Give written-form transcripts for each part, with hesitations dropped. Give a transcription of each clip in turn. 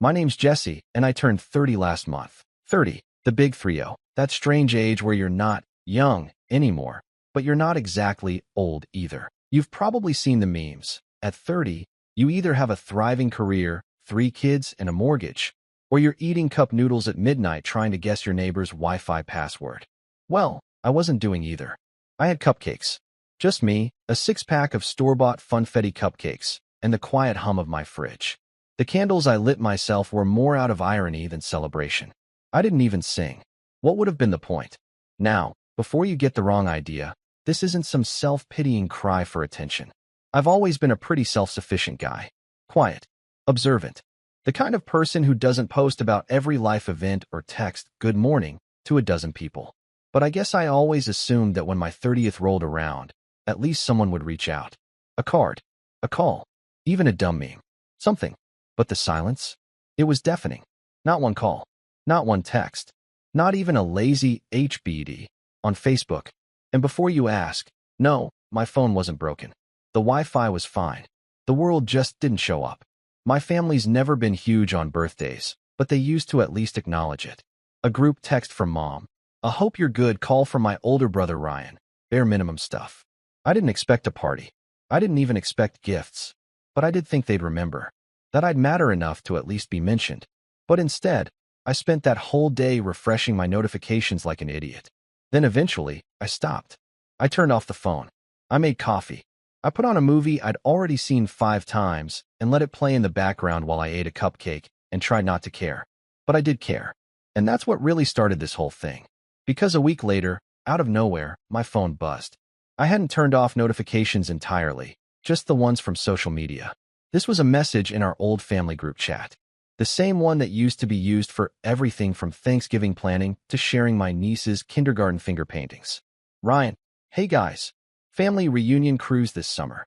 My name's Jesse, and I turned 30 last month. 30, the big 30. That strange age where you're not young anymore, but you're not exactly old either. You've probably seen the memes. At 30, you either have a thriving career, 3 kids, and a mortgage, or you're eating cup noodles at midnight trying to guess your neighbor's Wi-Fi password. Well, I wasn't doing either. I had cupcakes. Just me, a 6-pack of store-bought funfetti cupcakes, and the quiet hum of my fridge. The candles I lit myself were more out of irony than celebration. I didn't even sing. What would have been the point? Now, before you get the wrong idea, this isn't some self-pitying cry for attention. I've always been a pretty self-sufficient guy. Quiet. Observant. The kind of person who doesn't post about every life event or text "good morning" to a dozen people. But I guess I always assumed that when my 30th rolled around, at least someone would reach out. A card. A call. Even a dumb meme. Something. But the silence? It was deafening. Not one call. Not one text. Not even a lazy HBD on Facebook. And before you ask, no, my phone wasn't broken. The Wi-Fi was fine. The world just didn't show up. My family's never been huge on birthdays, but they used to at least acknowledge it. A group text from mom. A hope you're good call from my older brother Ryan. Bare minimum stuff. I didn't expect a party. I didn't even expect gifts. But I did think they'd remember. That I'd matter enough to at least be mentioned. But instead, I spent that whole day refreshing my notifications like an idiot. Then eventually, I stopped. I turned off the phone. I made coffee. I put on a movie I'd already seen 5 times and let it play in the background while I ate a cupcake and tried not to care. But I did care. And that's what really started this whole thing. Because a week later, out of nowhere, my phone buzzed. I hadn't turned off notifications entirely, just the ones from social media. This was a message in our old family group chat. The same one that used to be used for everything from Thanksgiving planning to sharing my niece's kindergarten finger paintings. Ryan, hey guys. Family reunion cruise this summer.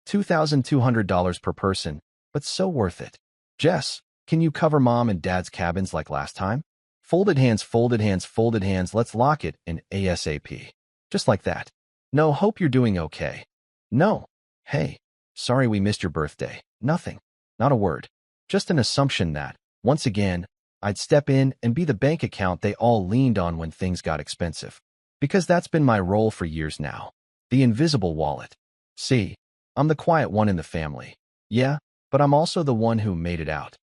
$2,200 per person, but so worth it. Jess, can you cover mom and dad's cabins like last time? Folded hands, folded hands, folded hands, let's lock it in ASAP. Just like that. No, hope you're doing okay. No. Hey, sorry we missed your birthday. Nothing. Not a word. Just an assumption that, once again, I'd step in and be the bank account they all leaned on when things got expensive. Because that's been my role for years now. The invisible wallet. See, I'm the quiet one in the family. Yeah, but I'm also the one who made it out.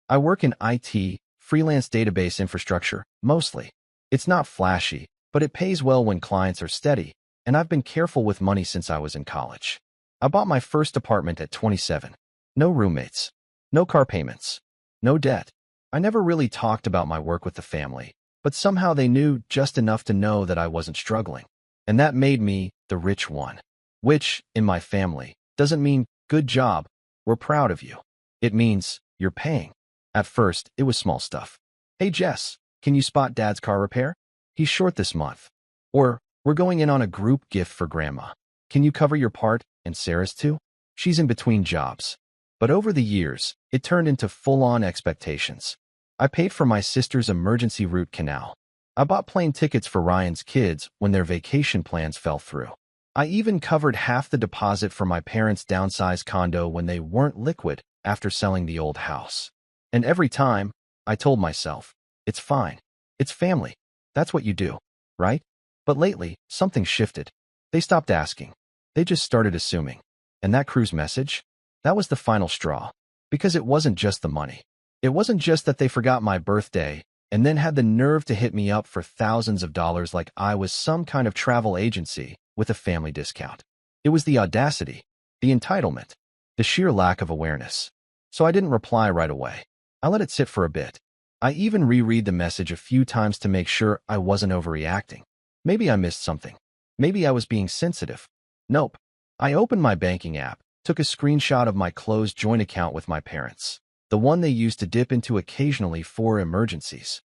I work in IT, freelance database infrastructure, mostly. It's not flashy, but it pays well when clients are steady, and I've been careful with money since I was in college. I bought my first apartment at 27. No roommates. No car payments. No debt. I never really talked about my work with the family, but somehow they knew just enough to know that I wasn't struggling. And that made me the rich one. Which, in my family, doesn't mean, good job, we're proud of you. It means, you're paying. At first, it was small stuff. Hey Jess, can you spot dad's car repair? He's short this month. Or, we're going in on a group gift for grandma. Can you cover your part, and Sarah's too? She's in between jobs. But over the years, it turned into full-on expectations. I paid for my sister's emergency root canal. I bought plane tickets for Ryan's kids when their vacation plans fell through. I even covered half the deposit for my parents' downsized condo when they weren't liquid after selling the old house. And every time, I told myself, it's fine. It's family. That's what you do, right? But lately, something shifted. They stopped asking. They just started assuming. And that cruise message? That was the final straw. Because it wasn't just the money. It wasn't just that they forgot my birthday and then had the nerve to hit me up for thousands of dollars like I was some kind of travel agency with a family discount. It was the audacity, the entitlement, the sheer lack of awareness. So I didn't reply right away. I let it sit for a bit. I even reread the message a few times to make sure I wasn't overreacting. Maybe I missed something. Maybe I was being sensitive. Nope. I opened my banking app, took a screenshot of my closed joint account with my parents, the one they used to dip into occasionally for emergencies.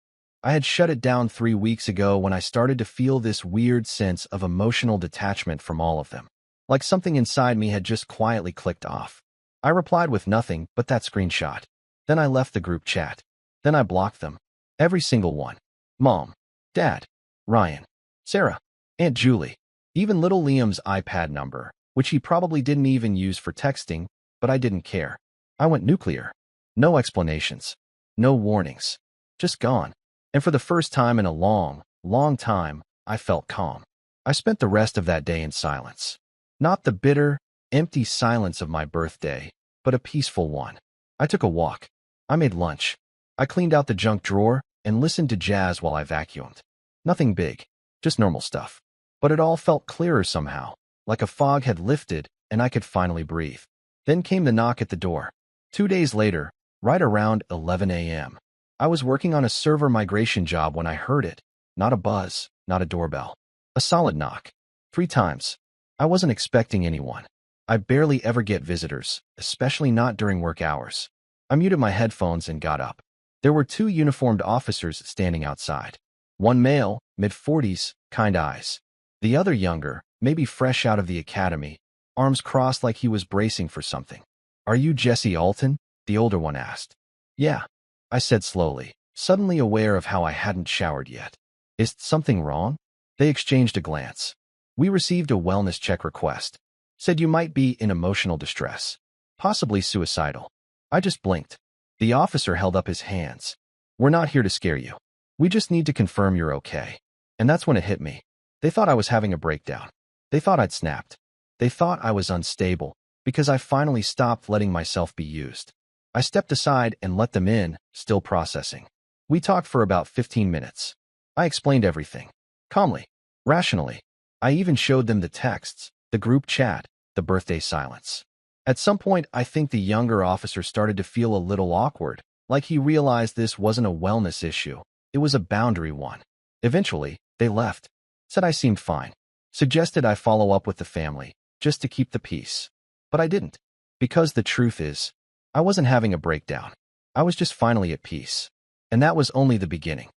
I had shut it down 3 weeks ago when I started to feel this weird sense of emotional detachment from all of them. Like something inside me had just quietly clicked off. I replied with nothing but that screenshot. Then I left the group chat. Then I blocked them. Every single one. Mom, Dad, Ryan, Sarah, Aunt Julie, even little Liam's iPad number, which he probably didn't even use for texting, but I didn't care. I went nuclear. No explanations. No warnings. Just gone. And for the first time in a long, long time, I felt calm. I spent the rest of that day in silence. Not the bitter, empty silence of my birthday, but a peaceful one. I took a walk. I made lunch. I cleaned out the junk drawer and listened to jazz while I vacuumed. Nothing big, just normal stuff. But it all felt clearer somehow, like a fog had lifted and I could finally breathe. Then came the knock at the door. 2 days later, right around 11 a.m. I was working on a server migration job when I heard it. Not a buzz, not a doorbell. A solid knock. 3 times. I wasn't expecting anyone. I barely ever get visitors, especially not during work hours. I muted my headphones and got up. There were 2 uniformed officers standing outside. One male, mid-40s, kind eyes. The other younger, maybe fresh out of the academy, arms crossed like he was bracing for something. "Are you Jesse Alton?" the older one asked. "Yeah," I said slowly, suddenly aware of how I hadn't showered yet. "Is something wrong?" They exchanged a glance. "We received a wellness check request. Said you might be in emotional distress. Possibly suicidal." I just blinked. The officer held up his hands. "We're not here to scare you. We just need to confirm you're okay." And that's when it hit me. They thought I was having a breakdown. They thought I'd snapped. They thought I was unstable because I finally stopped letting myself be used. I stepped aside and let them in, still processing. We talked for about 15 minutes. I explained everything. Calmly. Rationally. I even showed them the texts, the group chat, the birthday silence. At some point, I think the younger officer started to feel a little awkward, like he realized this wasn't a wellness issue. It was a boundary one. Eventually, they left. Said I seemed fine. Suggested I follow up with the family, just to keep the peace. But I didn't. Because the truth is, I wasn't having a breakdown. I was just finally at peace. And that was only the beginning.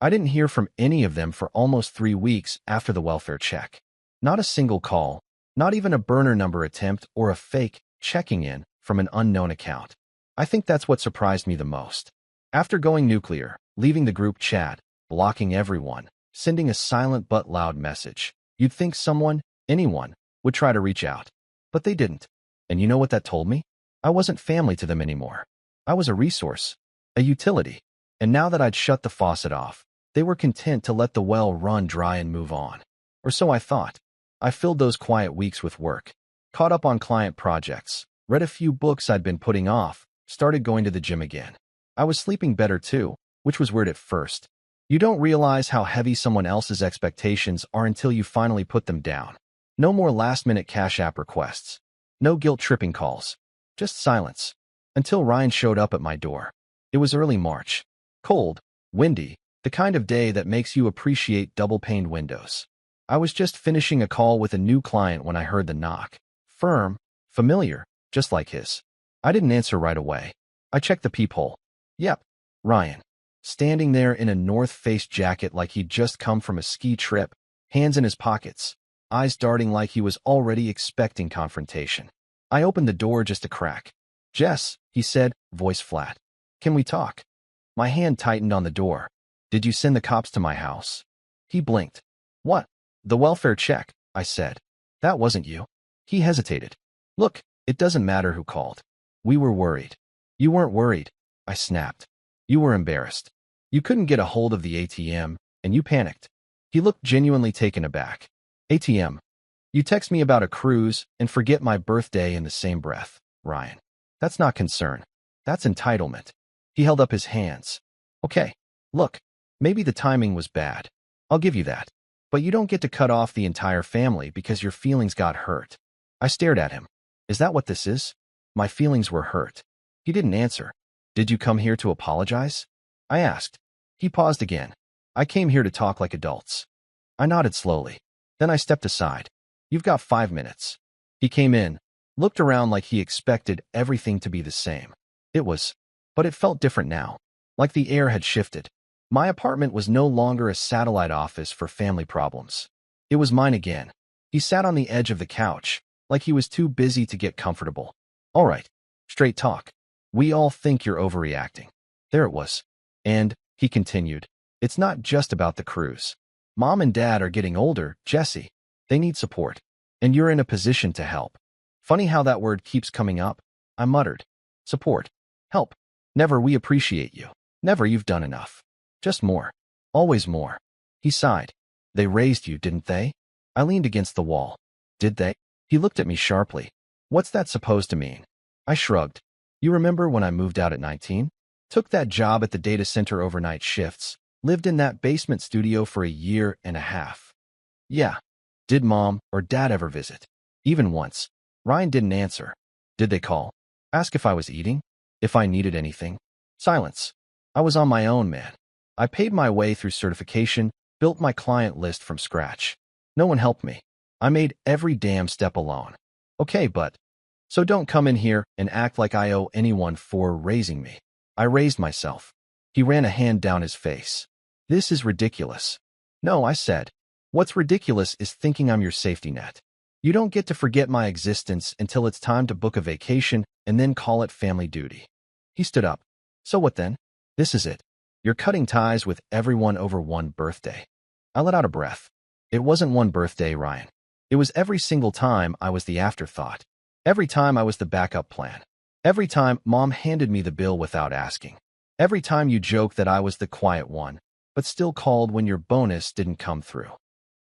I didn't hear from any of them for almost 3 weeks after the welfare check. Not a single call, not even a burner number attempt or a fake checking in from an unknown account. I think that's what surprised me the most. After going nuclear, leaving the group chat, blocking everyone, sending a silent but loud message, you'd think someone, anyone, would try to reach out. But they didn't. And you know what that told me? I wasn't family to them anymore. I was a resource, a utility. And now that I'd shut the faucet off, they were content to let the well run dry and move on. Or so I thought. I filled those quiet weeks with work, caught up on client projects, read a few books I'd been putting off, started going to the gym again. I was sleeping better too, which was weird at first. You don't realize how heavy someone else's expectations are until you finally put them down. No more last-minute Cash App requests. No guilt-tripping calls. Just silence. Until Ryan showed up at my door. It was early March. Cold, windy, the kind of day that makes you appreciate double-paned windows. I was just finishing a call with a new client when I heard the knock. Firm, familiar, just like his. I didn't answer right away. I checked the peephole. Yep, Ryan. Standing there in a North Face jacket like he'd just come from a ski trip, hands in his pockets, eyes darting like he was already expecting confrontation. I opened the door just a crack. "Jess," he said, voice flat. "Can we talk?" My hand tightened on the door. "Did you send the cops to my house?" He blinked. "What?" "The welfare check," I said. "That wasn't you." He hesitated. "Look, it doesn't matter who called. We were worried." "You weren't worried," I snapped. "You were embarrassed. You couldn't get a hold of the ATM, and you panicked." He looked genuinely taken aback. "ATM? You text me about a cruise and forget my birthday in the same breath, Ryan. That's not concern. That's entitlement." He held up his hands. "Okay, look, maybe the timing was bad. I'll give you that. But you don't get to cut off the entire family because your feelings got hurt." I stared at him. "Is that what this is?" My feelings were hurt. He didn't answer. "Did you come here to apologize?" I asked. He paused again. "I came here to talk like adults." I nodded slowly. Then I stepped aside. "You've got 5 minutes." He came in, looked around like he expected everything to be the same. But it felt different now. Like the air had shifted. My apartment was no longer a satellite office for family problems. It was mine again. He sat on the edge of the couch, like he was too busy to get comfortable. "All right, straight talk. We all think you're overreacting." There it was. "And," he continued, "it's not just about the cruise. Mom and Dad are getting older, Jesse. They need support. And you're in a position to help." Funny how that word keeps coming up. I muttered. "Support. Help. Never. We appreciate you." Never. You've done enough. Just more. Always more. He sighed. They raised you, didn't they? I leaned against the wall. Did they? He looked at me sharply. What's that supposed to mean? I shrugged. You remember when I moved out at 19? Took that job at the data center overnight shifts. Lived in that basement studio for a year and a half. Yeah. Did Mom or Dad ever visit? Even once. Ryan didn't answer. Did they call? Ask if I was eating? If I needed anything? Silence. I was on my own, man. I paid my way through certification, built my client list from scratch. No one helped me. I made every damn step alone. Okay, but so don't come in here and act like I owe anyone for raising me. I raised myself. He ran a hand down his face. This is ridiculous. No, I said. What's ridiculous is thinking I'm your safety net. You don't get to forget my existence until it's time to book a vacation and then call it family duty. He stood up. So what then? This is it. You're cutting ties with everyone over one birthday. I let out a breath. It wasn't one birthday, Ryan. It was every single time I was the afterthought. Every time I was the backup plan. Every time Mom handed me the bill without asking. Every time you joked that I was the quiet one, but still called when your bonus didn't come through.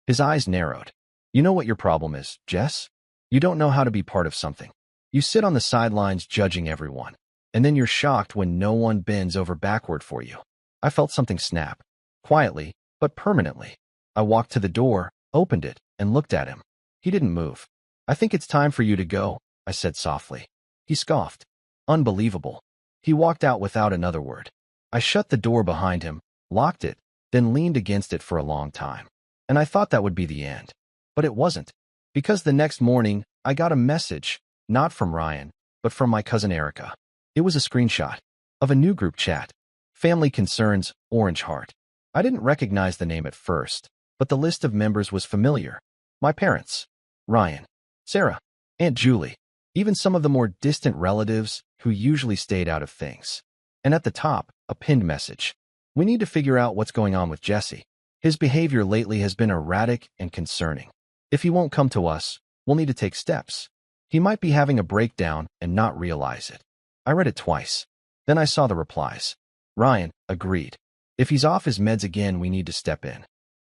His eyes narrowed. You know what your problem is, Jess? You don't know how to be part of something. You sit on the sidelines judging everyone, and then you're shocked when no one bends over backward for you. I felt something snap. Quietly, but permanently. I walked to the door, opened it, and looked at him. He didn't move. I think it's time for you to go, I said softly. He scoffed. Unbelievable. He walked out without another word. I shut the door behind him, locked it, then leaned against it for a long time. And I thought that would be the end. But it wasn't. Because the next morning, I got a message, not from Ryan, but from my cousin Erica. It was a screenshot of a new group chat. Family Concerns, Orange Heart. I didn't recognize the name at first, but the list of members was familiar. My parents, Ryan, Sarah, Aunt Julie, even some of the more distant relatives who usually stayed out of things. And at the top, a pinned message. We need to figure out what's going on with Jesse. His behavior lately has been erratic and concerning. If he won't come to us, we'll need to take steps. He might be having a breakdown and not realize it. I read it twice. Then I saw the replies. Ryan agreed. If he's off his meds again, we need to step in.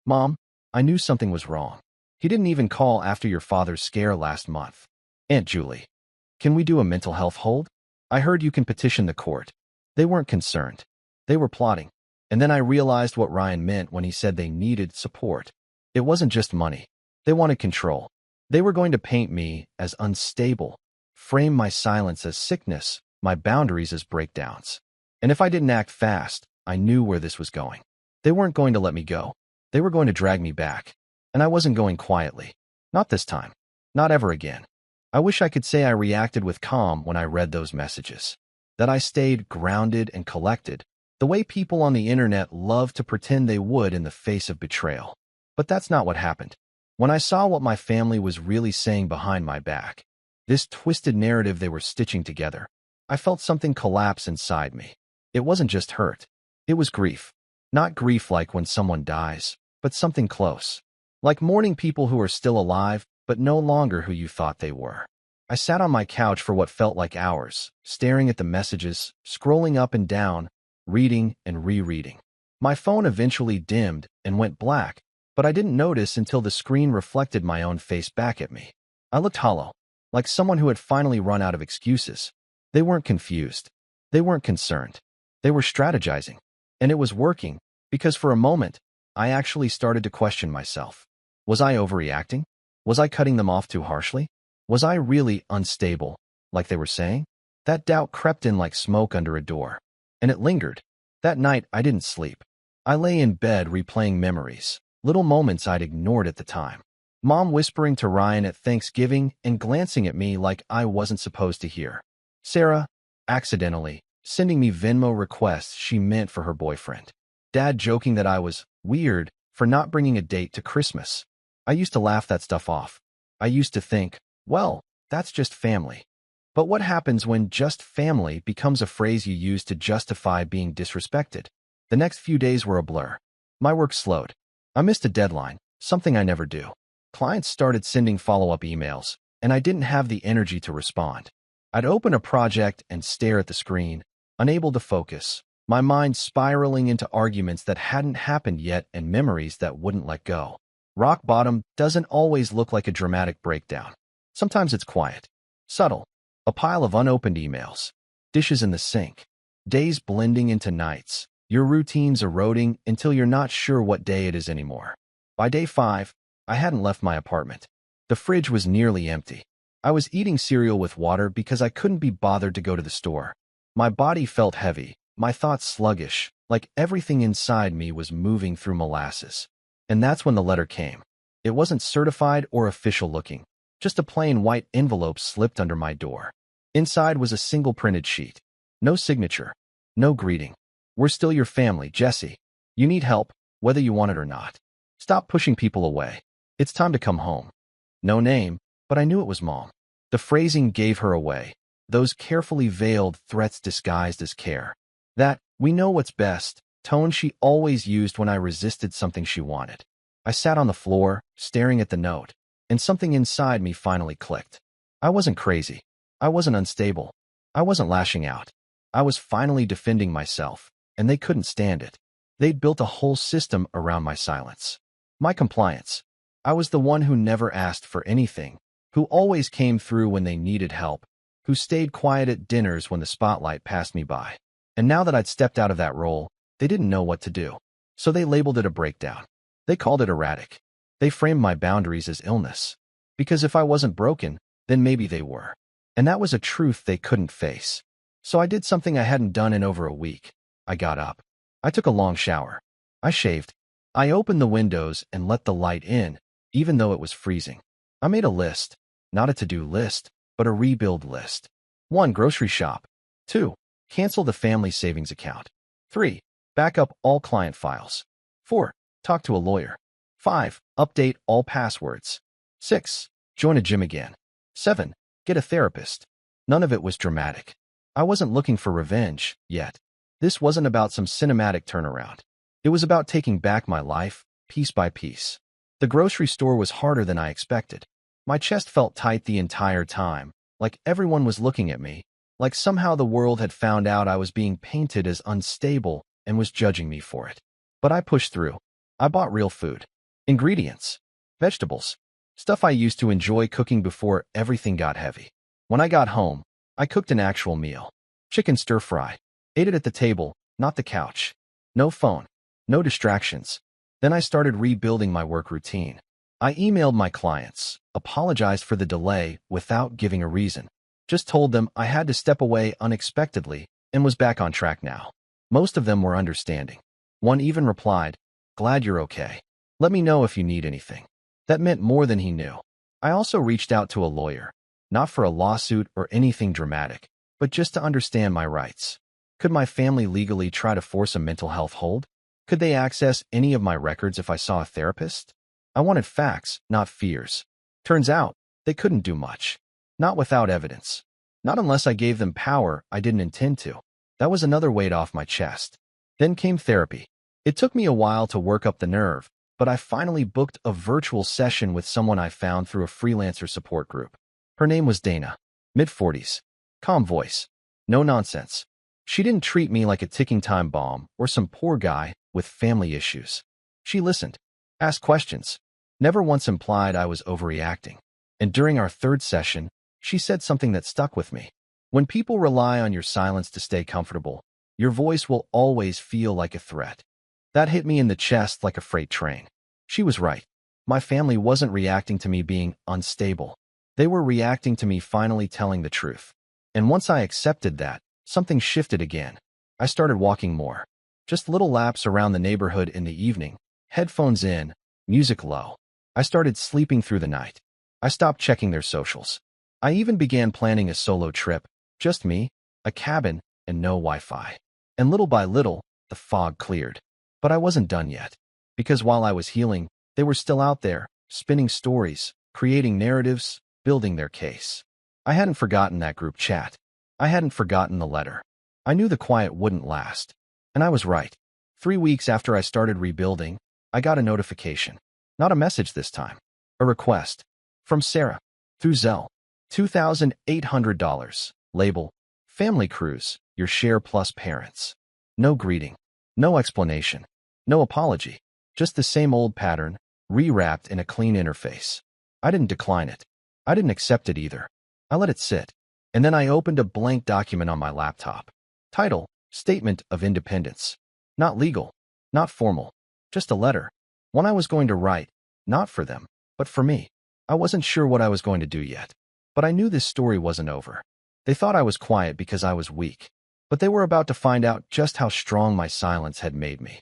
Mom, I knew something was wrong. He didn't even call after your father's scare last month. Aunt Julie, can we do a mental health hold? I heard you can petition the court. They weren't concerned. They were plotting. And then I realized what Ryan meant when he said they needed support. It wasn't just money. They wanted control. They were going to paint me as unstable, frame my silence as sickness, my boundaries as breakdowns. And if I didn't act fast, I knew where this was going. They weren't going to let me go. They were going to drag me back. And I wasn't going quietly. Not this time. Not ever again. I wish I could say I reacted with calm when I read those messages. That I stayed grounded and collected, the way people on the internet love to pretend they would in the face of betrayal. But that's not what happened. When I saw what my family was really saying behind my back, this twisted narrative they were stitching together, I felt something collapse inside me. It wasn't just hurt. It was grief. Not grief like when someone dies, but something close. Like mourning people who are still alive, but no longer who you thought they were. I sat on my couch for what felt like hours, staring at the messages, scrolling up and down, reading and rereading. My phone eventually dimmed and went black, but I didn't notice until the screen reflected my own face back at me. I looked hollow, like someone who had finally run out of excuses. They weren't confused. They weren't concerned. They were strategizing. And it was working, because for a moment, I actually started to question myself. Was I overreacting? Was I cutting them off too harshly? Was I really unstable, like they were saying? That doubt crept in like smoke under a door. And it lingered. That night, I didn't sleep. I lay in bed replaying memories, little moments I'd ignored at the time. Mom whispering to Ryan at Thanksgiving and glancing at me like I wasn't supposed to hear. Sarah, accidentally, sending me Venmo requests she meant for her boyfriend. Dad joking that I was weird for not bringing a date to Christmas. I used to laugh that stuff off. I used to think, well, that's just family. But what happens when just family becomes a phrase you use to justify being disrespected? The next few days were a blur. My work slowed. I missed a deadline, something I never do. Clients started sending follow-up emails, and I didn't have the energy to respond. I'd open a project and stare at the screen, unable to focus, my mind spiraling into arguments that hadn't happened yet and memories that wouldn't let go. Rock bottom doesn't always look like a dramatic breakdown. Sometimes it's quiet, subtle, a pile of unopened emails, dishes in the sink, days blending into nights, your routines eroding until you're not sure what day it is anymore. By day 5, I hadn't left my apartment. The fridge was nearly empty. I was eating cereal with water because I couldn't be bothered to go to the store. My body felt heavy, my thoughts sluggish, like everything inside me was moving through molasses. And that's when the letter came. It wasn't certified or official looking, just a plain white envelope slipped under my door. Inside was a single printed sheet. No signature, no greeting. We're still your family, Jesse. You need help, whether you want it or not. Stop pushing people away. It's time to come home. No name, but I knew it was Mom. The phrasing gave her away. Those carefully veiled threats disguised as care. That, we know what's best, tone she always used when I resisted something she wanted. I sat on the floor, staring at the note, and something inside me finally clicked. I wasn't crazy. I wasn't unstable. I wasn't lashing out. I was finally defending myself, and they couldn't stand it. They'd built a whole system around my silence. My compliance. I was the one who never asked for anything, who always came through when they needed help, who stayed quiet at dinners when the spotlight passed me by. And now that I'd stepped out of that role, they didn't know what to do. So they labeled it a breakdown. They called it erratic. They framed my boundaries as illness. Because if I wasn't broken, then maybe they were. And that was a truth they couldn't face. So I did something I hadn't done in over a week. I got up. I took a long shower. I shaved. I opened the windows and let the light in, even though it was freezing. I made a list. Not a to-do list, but a rebuild list. 1. Grocery shop. 2. Cancel the family savings account. 3. Back up all client files. 4. Talk to a lawyer. 5. Update all passwords. 6. Join a gym again. 7. Get a therapist. None of it was dramatic. I wasn't looking for revenge, yet. This wasn't about some cinematic turnaround. It was about taking back my life, piece by piece. The grocery store was harder than I expected. My chest felt tight the entire time, like everyone was looking at me, like somehow the world had found out I was being painted as unstable and was judging me for it. But I pushed through. I bought real food. Ingredients. Vegetables. Stuff I used to enjoy cooking before everything got heavy. When I got home, I cooked an actual meal. Chicken stir-fry. Ate it at the table, not the couch. No phone. No distractions. Then I started rebuilding my work routine. I emailed my clients, apologized for the delay without giving a reason. Just told them I had to step away unexpectedly and was back on track now. Most of them were understanding. One even replied, "Glad you're okay. Let me know if you need anything." That meant more than he knew. I also reached out to a lawyer, not for a lawsuit or anything dramatic, but just to understand my rights. Could my family legally try to force a mental health hold? Could they access any of my records if I saw a therapist? I wanted facts, not fears. Turns out, they couldn't do much. Not without evidence. Not unless I gave them power I didn't intend to. That was another weight off my chest. Then came therapy. It took me a while to work up the nerve, but I finally booked a virtual session with someone I found through a freelancer support group. Her name was Dana. Mid-40s. Calm voice. No nonsense. She didn't treat me like a ticking time bomb or some poor guy with family issues. She listened, asked questions, never once implied I was overreacting. And during our third session, she said something that stuck with me. When people rely on your silence to stay comfortable, your voice will always feel like a threat. That hit me in the chest like a freight train. She was right. My family wasn't reacting to me being unstable. They were reacting to me finally telling the truth. And once I accepted that, something shifted again. I started walking more. Just little laps around the neighborhood in the evening, headphones in, music low. I started sleeping through the night. I stopped checking their socials. I even began planning a solo trip, just me, a cabin, and no Wi-Fi. And little by little, the fog cleared. But I wasn't done yet. Because while I was healing, they were still out there, spinning stories, creating narratives, building their case. I hadn't forgotten that group chat. I hadn't forgotten the letter. I knew the quiet wouldn't last. And I was right. 3 weeks after I started rebuilding, I got a notification. Not a message this time. A request. From Sarah. Through Zelle. $2,800. Label. Family cruise. Your share plus parents. No greeting. No explanation. No apology. Just the same old pattern, rewrapped in a clean interface. I didn't decline it. I didn't accept it either. I let it sit. And then I opened a blank document on my laptop. Title, Statement of Independence. Not legal. Not formal. Just a letter. One I was going to write, not for them, but for me. I wasn't sure what I was going to do yet. But I knew this story wasn't over. They thought I was quiet because I was weak. But they were about to find out just how strong my silence had made me.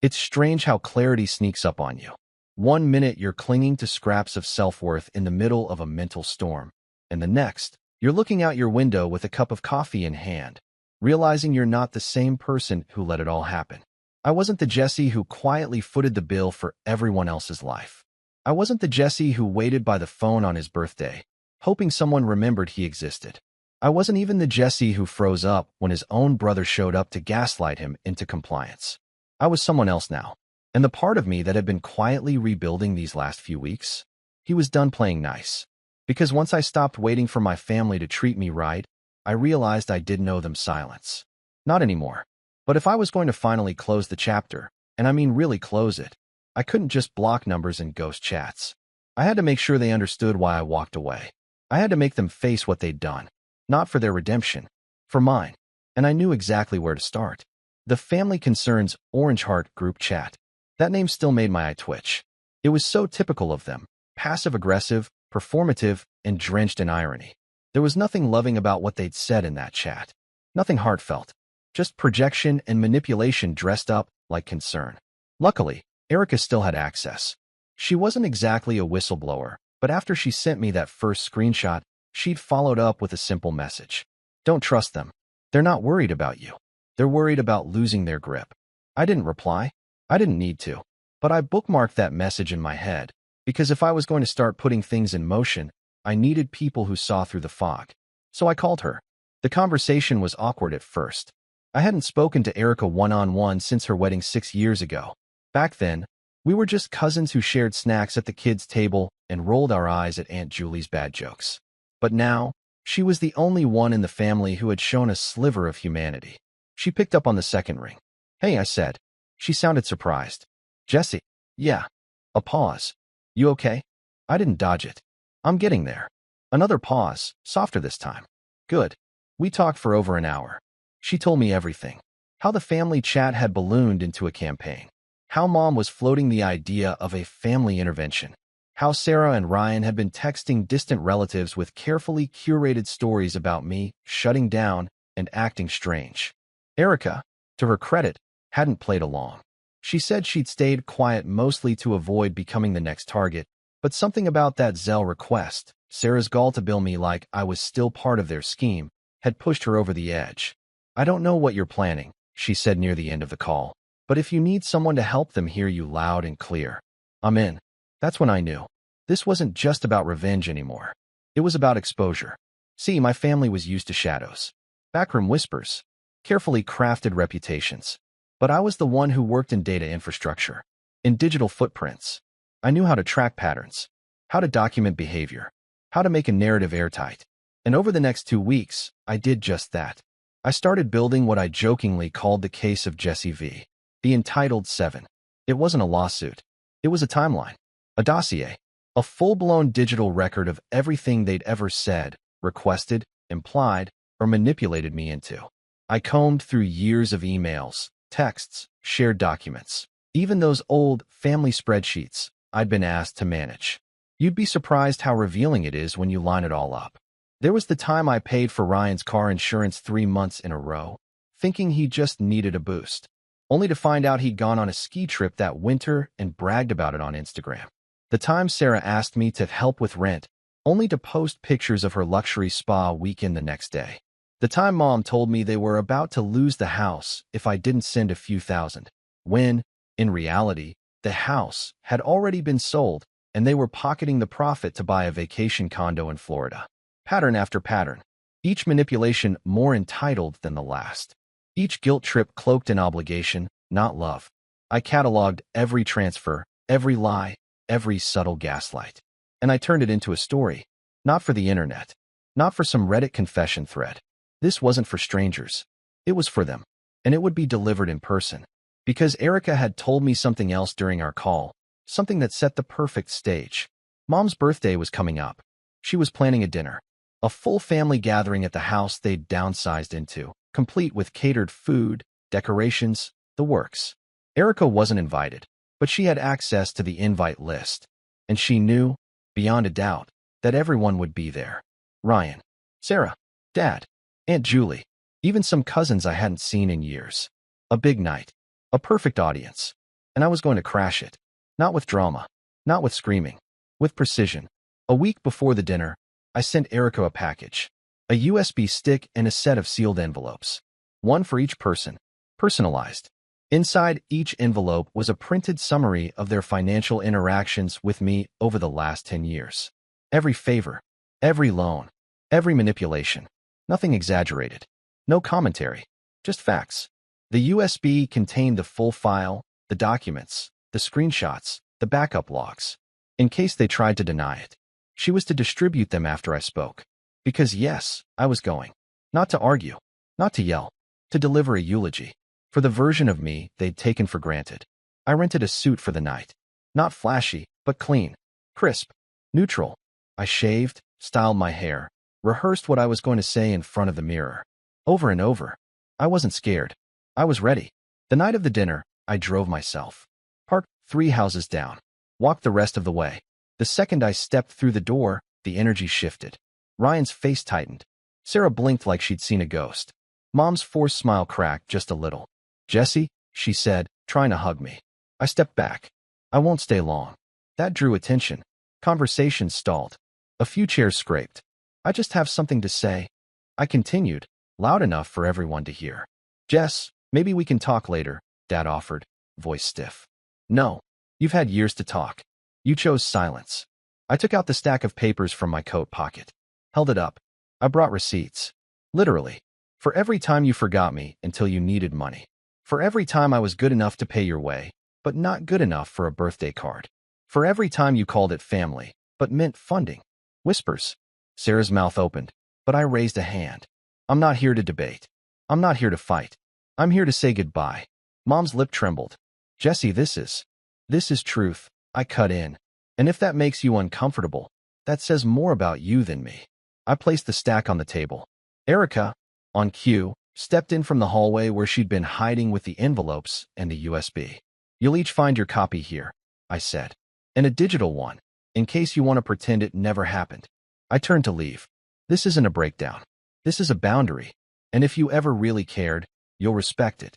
It's strange how clarity sneaks up on you. One minute you're clinging to scraps of self-worth in the middle of a mental storm, and the next, you're looking out your window with a cup of coffee in hand, realizing you're not the same person who let it all happen. I wasn't the Jesse who quietly footed the bill for everyone else's life. I wasn't the Jesse who waited by the phone on his birthday, hoping someone remembered he existed. I wasn't even the Jesse who froze up when his own brother showed up to gaslight him into compliance. I was someone else now. And the part of me that had been quietly rebuilding these last few weeks, he was done playing nice. Because once I stopped waiting for my family to treat me right, I realized I didn't owe them silence. Not anymore. But if I was going to finally close the chapter, and I mean really close it, I couldn't just block numbers and ghost chats. I had to make sure they understood why I walked away. I had to make them face what they'd done. Not for their redemption, for mine. And I knew exactly where to start. The Family Concerns Orange Heart group chat. That name still made my eye twitch. It was so typical of them, passive-aggressive, performative, and drenched in irony. There was nothing loving about what they'd said in that chat. Nothing heartfelt. Just projection and manipulation dressed up like concern. Luckily, Erica still had access. She wasn't exactly a whistleblower, but after she sent me that first screenshot, she'd followed up with a simple message. Don't trust them. They're not worried about you. They're worried about losing their grip. I didn't reply. I didn't need to, but I bookmarked that message in my head, because if I was going to start putting things in motion, I needed people who saw through the fog. So I called her. The conversation was awkward at first. I hadn't spoken to Erica one-on-one since her wedding 6 years ago. Back then, we were just cousins who shared snacks at the kids' table and rolled our eyes at Aunt Julie's bad jokes. But now, she was the only one in the family who had shown a sliver of humanity. She picked up on the second ring. Hey, I said. She sounded surprised. Jesse? Yeah. A pause. You okay? I didn't dodge it. I'm getting there. Another pause, softer this time. Good. We talked for over an hour. She told me everything. How the family chat had ballooned into a campaign. How Mom was floating the idea of a family intervention. How Sarah and Ryan had been texting distant relatives with carefully curated stories about me shutting down and acting strange. Erica, to her credit, hadn't played along. She said she'd stayed quiet mostly to avoid becoming the next target, but something about that Zelle request, Sarah's goal to bill me like I was still part of their scheme, had pushed her over the edge. I don't know what you're planning, she said near the end of the call, but if you need someone to help them hear you loud and clear, I'm in. That's when I knew. This wasn't just about revenge anymore. It was about exposure. See, my family was used to shadows. Backroom whispers. Carefully crafted reputations. But I was the one who worked in data infrastructure, in digital footprints. I knew how to track patterns, how to document behavior, how to make a narrative airtight. And over the next 2 weeks, I did just that. I started building what I jokingly called the case of Jesse V. The entitled 7. It wasn't a lawsuit. It was a timeline, a dossier, a full-blown digital record of everything they'd ever said, requested, implied, or manipulated me into. I combed through years of emails, texts, shared documents, even those old family spreadsheets I'd been asked to manage. You'd be surprised how revealing it is when you line it all up. There was the time I paid for Ryan's car insurance 3 months in a row, thinking he just needed a boost, only to find out he'd gone on a ski trip that winter and bragged about it on Instagram. The time Sarah asked me to help with rent, only to post pictures of her luxury spa weekend the next day. The time Mom told me they were about to lose the house if I didn't send a few thousand, when, in reality, the house had already been sold and they were pocketing the profit to buy a vacation condo in Florida. Pattern after pattern, each manipulation more entitled than the last. Each guilt trip cloaked in obligation, not love. I cataloged every transfer, every lie, every subtle gaslight. And I turned it into a story, not for the internet, not for some Reddit confession thread. This wasn't for strangers. It was for them. and it would be delivered in person. Because Erica had told me something else during our call, something that set the perfect stage. Mom's birthday was coming up. She was planning a dinner. A full family gathering at the house they'd downsized into, complete with catered food, decorations, the works. Erica wasn't invited, but she had access to the invite list. And she knew, beyond a doubt, that everyone would be there. Ryan, Sarah, Dad, Aunt Julie, even some cousins I hadn't seen in years. A big night. A perfect audience. And I was going to crash it. Not with drama. Not with screaming. With precision. A week before the dinner, I sent Erica a package. A USB stick and a set of sealed envelopes. One for each person. Personalized. Inside each envelope was a printed summary of their financial interactions with me over the last 10 years. Every favor. Every loan. Every manipulation. Nothing exaggerated. No commentary. Just facts. The USB contained the full file, the documents, the screenshots, the backup logs. In case they tried to deny it. She was to distribute them after I spoke. Because yes, I was going. Not to argue. Not to yell. To deliver a eulogy. For the version of me they'd taken for granted. I rented a suit for the night. Not flashy, but clean. Crisp. Neutral. I shaved, styled my hair, rehearsed what I was going to say in front of the mirror. Over and over. I wasn't scared. I was ready. The night of the dinner, I drove myself. Parked 3 houses down. Walked the rest of the way. The second I stepped through the door, the energy shifted. Ryan's face tightened. Sarah blinked like she'd seen a ghost. Mom's forced smile cracked just a little. "Jesse," she said, trying to hug me. I stepped back. "I won't stay long." That drew attention. Conversation stalled. A few chairs scraped. "I just have something to say." I continued, loud enough for everyone to hear. "Jess, maybe we can talk later," Dad offered, voice stiff. "No. You've had years to talk. You chose silence." I took out the stack of papers from my coat pocket. Held it up. I brought receipts. Literally. For every time you forgot me until you needed money. For every time I was good enough to pay your way, but not good enough for a birthday card. For every time you called it family, but meant funding. Whispers. Sarah's mouth opened, but I raised a hand. "I'm not here to debate. I'm not here to fight. I'm here to say goodbye." Mom's lip trembled. "Jesse, this is truth." I cut in. "And if that makes you uncomfortable, that says more about you than me." I placed the stack on the table. Erica, on cue, stepped in from the hallway where she'd been hiding with the envelopes and the USB. "You'll each find your copy here," I said. "And a digital one, in case you want to pretend it never happened." I turned to leave. This isn't a breakdown. This is a boundary. And if you ever really cared, you'll respect it.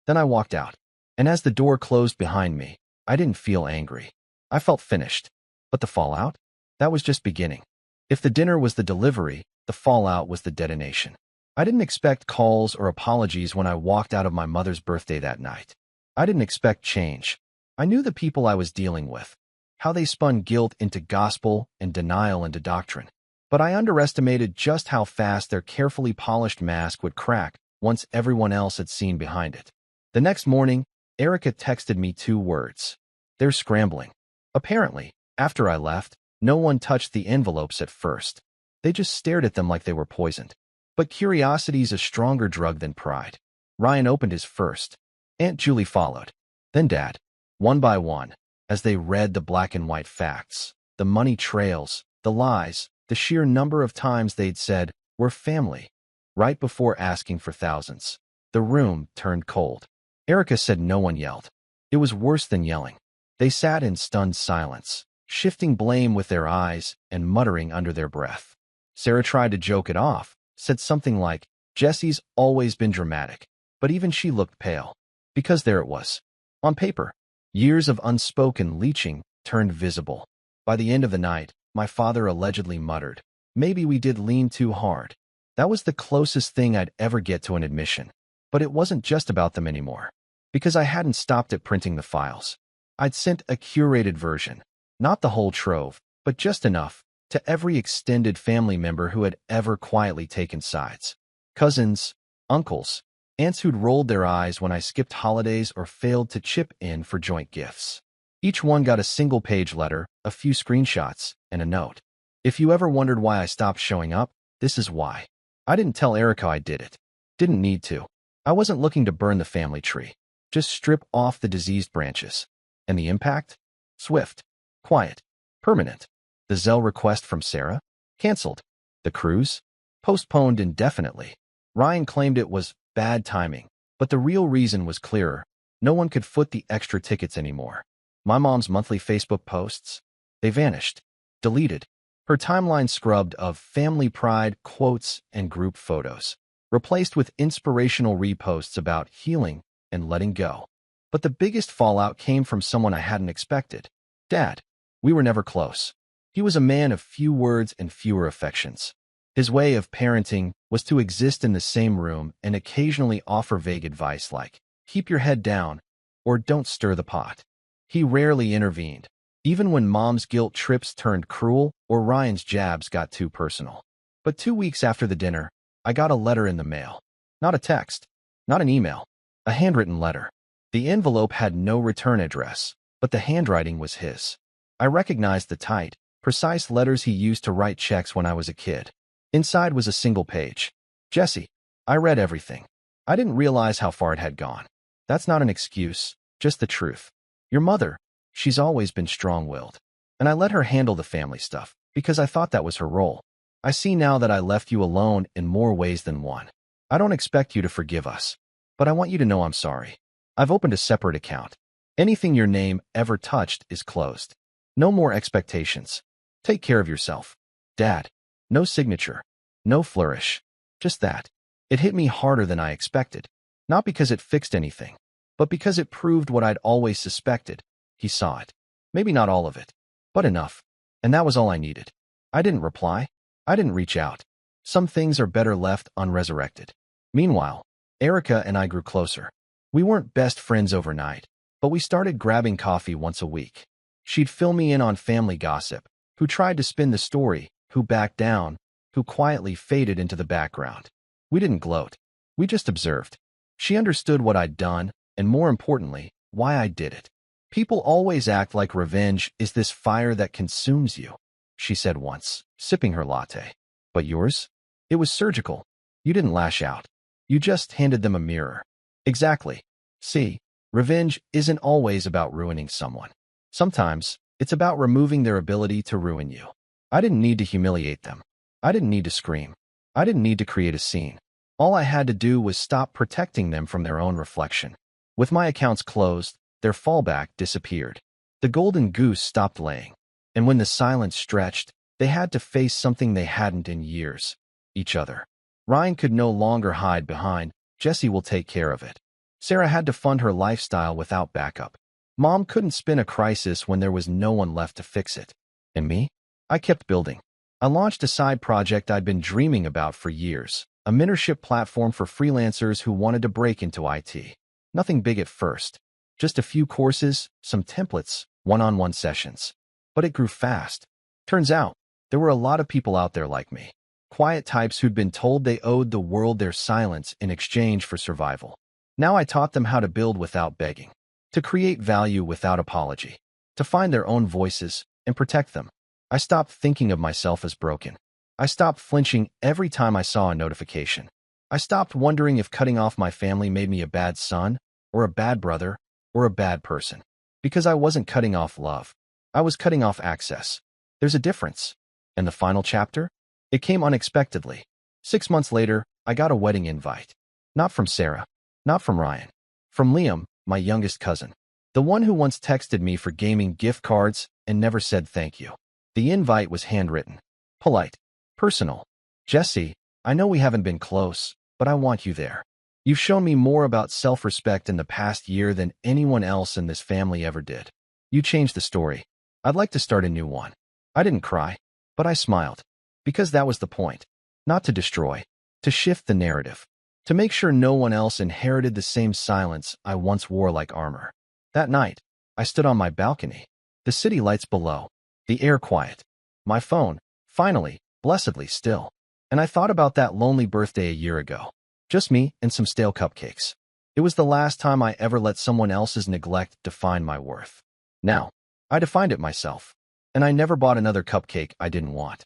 Then I walked out. And as the door closed behind me, I didn't feel angry. I felt finished. But the fallout? That was just beginning. If the dinner was the delivery, the fallout was the detonation. I didn't expect calls or apologies when I walked out of my mother's birthday that night. I didn't expect change. I knew the people I was dealing with, how they spun guilt into gospel and denial into doctrine. But I underestimated just how fast their carefully polished mask would crack once everyone else had seen behind it. The next morning, Erica texted me 2 words. "They're scrambling." Apparently, after I left, no one touched the envelopes at first. They just stared at them like they were poisoned. But curiosity's a stronger drug than pride. Ryan opened his first. Aunt Julie followed. Then Dad. One by one, as they read the black and white facts, the money trails, the lies, the sheer number of times they'd said, "We're family," right before asking for thousands. The room turned cold. Erica said no one yelled. It was worse than yelling. They sat in stunned silence, shifting blame with their eyes and muttering under their breath. Sarah tried to joke it off, said something like, "Jesse's always been dramatic," but even she looked pale. Because there it was. On paper. Years of unspoken leeching turned visible. By the end of the night, my father allegedly muttered, "Maybe we did lean too hard." That was the closest thing I'd ever get to an admission. But it wasn't just about them anymore. Because I hadn't stopped at printing the files. I'd sent a curated version. Not the whole trove, but just enough, to every extended family member who had ever quietly taken sides. Cousins, uncles, aunts who'd rolled their eyes when I skipped holidays or failed to chip in for joint gifts. Each one got a single-page letter, a few screenshots, and a note. If you ever wondered why I stopped showing up, this is why. I didn't tell Erica I did it. Didn't need to. I wasn't looking to burn the family tree, just strip off the diseased branches. And the impact? Swift, quiet, permanent. The Zelle request from Sarah? Cancelled. The cruise? Postponed indefinitely. Ryan claimed it was bad timing, but the real reason was clearer. No one could foot the extra tickets anymore. My mom's monthly Facebook posts? They vanished. Deleted. Her timeline scrubbed of family pride, quotes, and group photos, replaced with inspirational reposts about healing and letting go. But the biggest fallout came from someone I hadn't expected. Dad. We were never close. He was a man of few words and fewer affections. His way of parenting was to exist in the same room and occasionally offer vague advice like, keep your head down, or don't stir the pot. He rarely intervened, even when Mom's guilt trips turned cruel or Ryan's jabs got too personal. But 2 weeks after the dinner, I got a letter in the mail. Not a text, not an email, a handwritten letter. The envelope had no return address, but the handwriting was his. I recognized the tight, precise letters he used to write checks when I was a kid. Inside was a single page. Jesse, I read everything. I didn't realize how far it had gone. That's not an excuse, just the truth. Your mother, she's always been strong-willed. And I let her handle the family stuff, because I thought that was her role. I see now that I left you alone in more ways than one. I don't expect you to forgive us, but I want you to know I'm sorry. I've opened a separate account. Anything your name ever touched is closed. No more expectations. Take care of yourself. Dad. No signature. No flourish. Just that. It hit me harder than I expected. Not because it fixed anything, but because it proved what I'd always suspected. He saw it. Maybe not all of it, but enough. And that was all I needed. I didn't reply. I didn't reach out. Some things are better left unresurrected. Meanwhile, Erica and I grew closer. We weren't best friends overnight, but we started grabbing coffee once a week. She'd fill me in on family gossip, who tried to spin the story, who backed down, who quietly faded into the background. We didn't gloat. We just observed. She understood what I'd done, and more importantly, why I did it. People always act like revenge is this fire that consumes you, she said once, sipping her latte. But yours? It was surgical. You didn't lash out. You just handed them a mirror. Exactly. See, revenge isn't always about ruining someone. Sometimes, it's about removing their ability to ruin you. I didn't need to humiliate them. I didn't need to scream. I didn't need to create a scene. All I had to do was stop protecting them from their own reflection. With my accounts closed, their fallback disappeared. The golden goose stopped laying. And when the silence stretched, they had to face something they hadn't in years. Each other. Ryan could no longer hide behind, Jesse will take care of it. Sarah had to fund her lifestyle without backup. Mom couldn't spin a crisis when there was no one left to fix it. And me? I kept building. I launched a side project I'd been dreaming about for years, a mentorship platform for freelancers who wanted to break into IT. Nothing big at first. Just a few courses, some templates, one-on-one sessions. But it grew fast. Turns out, there were a lot of people out there like me. Quiet types who'd been told they owed the world their silence in exchange for survival. Now I taught them how to build without begging, to create value without apology, to find their own voices and protect them. I stopped thinking of myself as broken. I stopped flinching every time I saw a notification. I stopped wondering if cutting off my family made me a bad son, or a bad brother, or a bad person. Because I wasn't cutting off love. I was cutting off access. There's a difference. And the final chapter? It came unexpectedly. 6 months later, I got a wedding invite. Not from Sarah. Not from Ryan. From Liam, my youngest cousin. The one who once texted me for gaming gift cards and never said thank you. The invite was handwritten. Polite. Personal. Jesse, I know we haven't been close, but I want you there. You've shown me more about self-respect in the past year than anyone else in this family ever did. You changed the story. I'd like to start a new one. I didn't cry, but I smiled. Because that was the point. Not to destroy. To shift the narrative. To make sure no one else inherited the same silence I once wore like armor. That night, I stood on my balcony. The city lights below. The air quiet. My phone, finally, blessedly still. And I thought about that lonely birthday a year ago. Just me and some stale cupcakes. It was the last time I ever let someone else's neglect define my worth. Now, I defined it myself. And I never bought another cupcake I didn't want.